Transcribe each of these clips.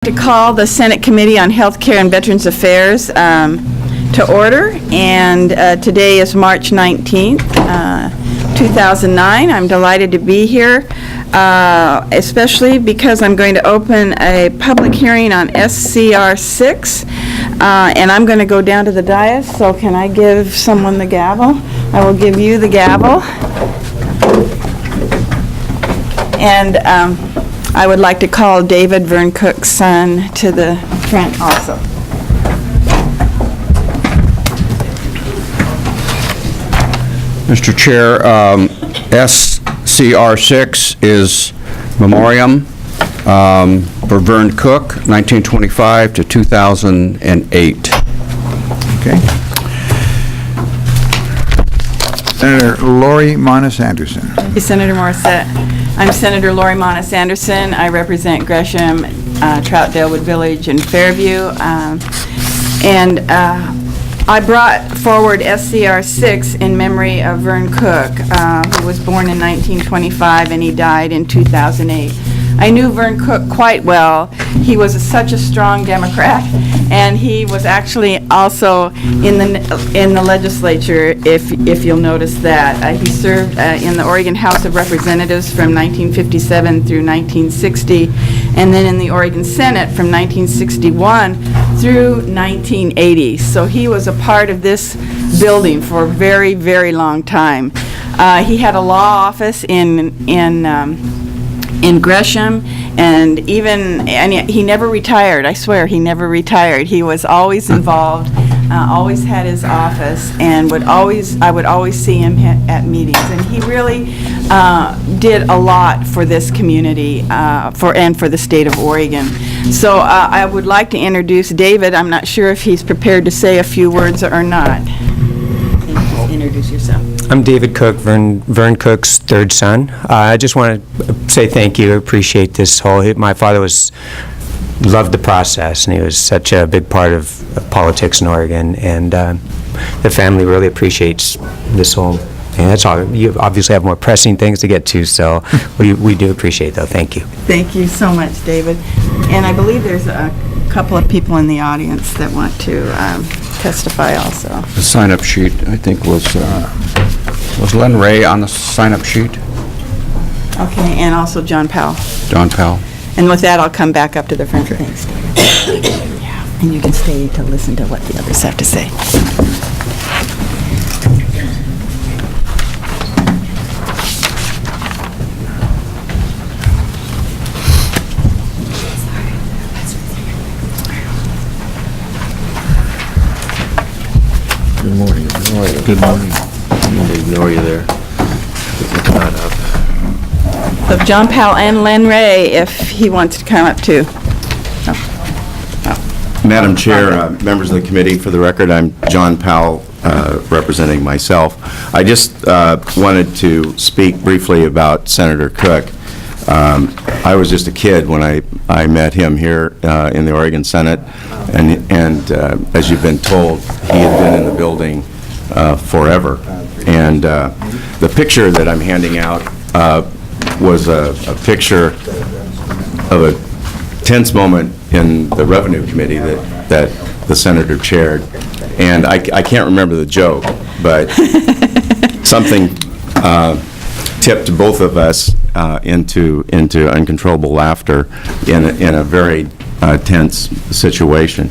To call the Senate Committee on Healthcare and Veterans Affairs to order, and today is March 19th, 2009. I'm delighted to be here, especially because I'm going to open a public hearing on SCR 6, and I'm going to go down to the dais, so can I give someone the gavel? I will give you the gavel. And I would like to call David, Vern Cook's son, to the front also. Mr. Chair, SCR 6 is memoriam for Vern Cook, 1925 to 2008. Okay. Senator Lori Monis Anderson. Thank you, Senator Morissette. I'm Senator Lori Monis Anderson. I represent Gresham, Troutdale Wood Village, and Fairview. I brought forward SCR 6 in memory of Vern Cook, who was born in 1925 and he died in 2008. I knew Vern Cook quite well. He was such a strong Democrat, and he was actually also in the legislature, if you'll notice that. He served in the Oregon House of Representatives from 1957 through 1960, and then in the Oregon Senate from 1961 through 1980. So he was a part of this building for a very, very long time. He had a law office in Gresham, and he never retired. I swear, he never retired. He was always involved, always had his office, and I would always see him at meetings. And he really did a lot for this community and for the state of Oregon. So I would like to introduce David. I'm not sure if he's prepared to say a few words or not. Introduce yourself. I'm David Cook, Vern Cook's third son. I just want to say thank you. I appreciate this my father loved the process, and he was such a big part of politics in Oregon, and the family really appreciates this whole, and that's all. You obviously have more pressing things to get to, so we do appreciate, though. Thank you. Thank you so much, David. And I believe there's a couple of people in the audience that want to testify also. The sign-up sheet, I think, was Len Ray on the sign-up sheet? Okay, and also John Powell. John Powell. And with that, I'll come back up to the front. Thanks, David. Yeah, and you can stay to listen to what the others have to say. Good morning. Good morning. Good morning. I'm going to ignore you there. Put my card up. So John Powell and Len Ray, if he wants to come up too. Madam Chair, members of the committee, for the record, I'm John Powell, representing myself. I just wanted to speak briefly about Senator Cook. I was just a kid when I met him here in the Oregon Senate, and as you've been told, he had been in the building forever. And the picture that I'm handing out was a picture of a tense moment in the Revenue Committee that the Senator chaired. And I can't remember the joke, but something tipped both of us into uncontrollable laughter in a very tense situation.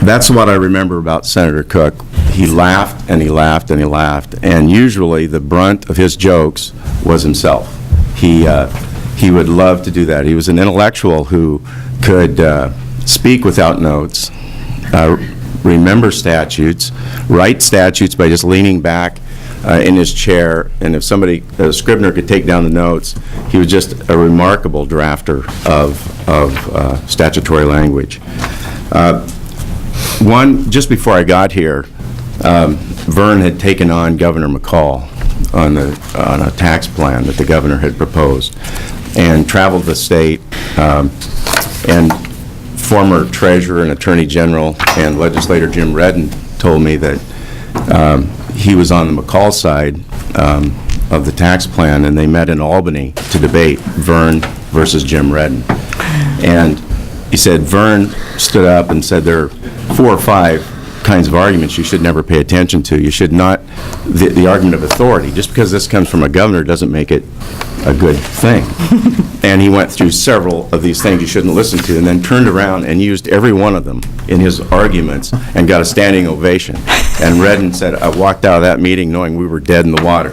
That's what I remember about Senator Cook. He laughed and he laughed and he laughed, and usually the brunt of his jokes was himself. He would love to do that. He was an intellectual who could speak without notes, remember statutes, write statutes by just leaning back in his chair, and if a scrivener could take down the notes, he was just a remarkable drafter of statutory language. Just before I got here, Vern had taken on Governor McCall on a tax plan that the governor had proposed, and traveled the state, and former treasurer and attorney general and legislator Jim Redden told me that he was on the McCall side of the tax plan, and they met in Albany to debate Vern versus Jim Redden. And he said, Vern stood up and said there are 4 or 5 kinds of arguments you should never pay attention to. You should not, the argument of authority, just because this comes from a governor doesn't make it a good thing. And he went through several of these things you shouldn't listen to, and then turned around and used every one of them in his arguments and got a standing ovation. And read and said, I walked out of that meeting knowing we were dead in the water.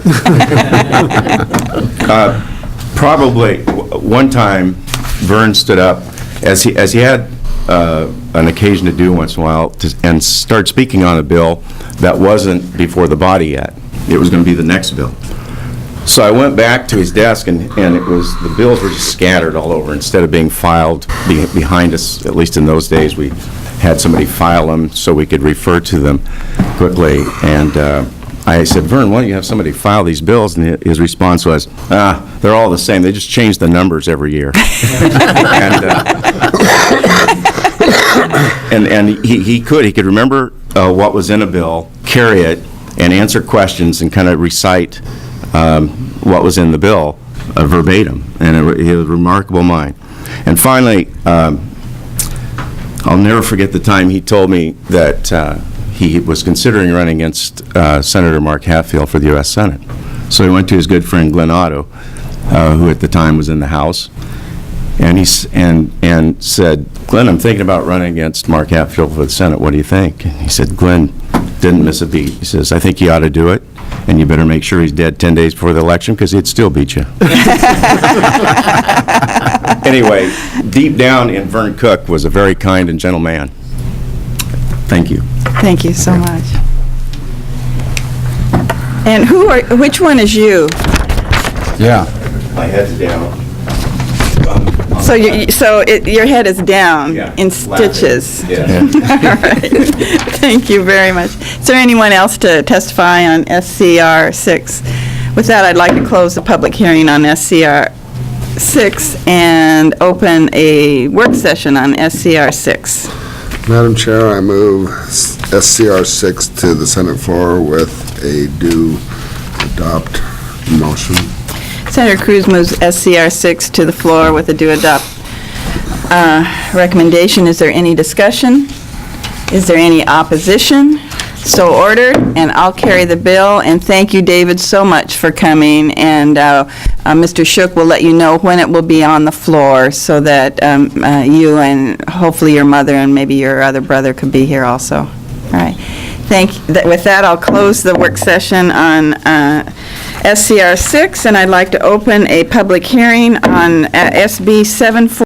Probably one time, Vern stood up, as he had an occasion to do once in a while, and start speaking on a bill that wasn't before the body yet. It was going to be the next bill. So I went back to his desk, and it was, the bills were just scattered all over. Instead of being filed behind us, at least in those days, we had somebody file them so we could refer to them quickly. And I said, Vern, why don't you have somebody file these bills? And his response was, they're all the same. They just change the numbers every year. And he could remember what was in a bill, carry it, and answer questions and kind of recite what was in the bill verbatim. And he had a remarkable mind. And finally, I'll never forget the time he told me that he was considering running against Senator Mark Hatfield for the U.S. Senate. So he went to his good friend Glenn Otto, who at the time was in the House, and and said, Glenn, I'm thinking about running against Mark Hatfield for the Senate. What do you think? And he said, Glenn didn't miss a beat. He says, I think you ought to do it, and you better make sure he's dead 10 days before the election, because he'd still beat you. Anyway, deep down in Vern Cook was a very kind and gentle man. Thank you. Thank you so much. And which one is you? Yeah. My head's down. So your head is down Yeah, in stitches. Yeah. All right. Thank you very much. Is there anyone else to testify on SCR 6? With that, I'd like to close the public hearing on SCR 6 and open a work session on SCR 6. Madam Chair, I move SCR 6 to the Senate floor with a due adopt motion. Senator Cruz moves SCR 6 to the floor with a due adopt recommendation. Is there any discussion? Is there any opposition? So ordered, and I'll carry the bill. And thank you, David, so much for coming. And Mr. Shook will let you know when it will be on the floor so that you and hopefully your mother and maybe your other brother could be here also. All right. With that, I'll close the work session on SCR 6, and I'd like to open a public hearing on SB 74.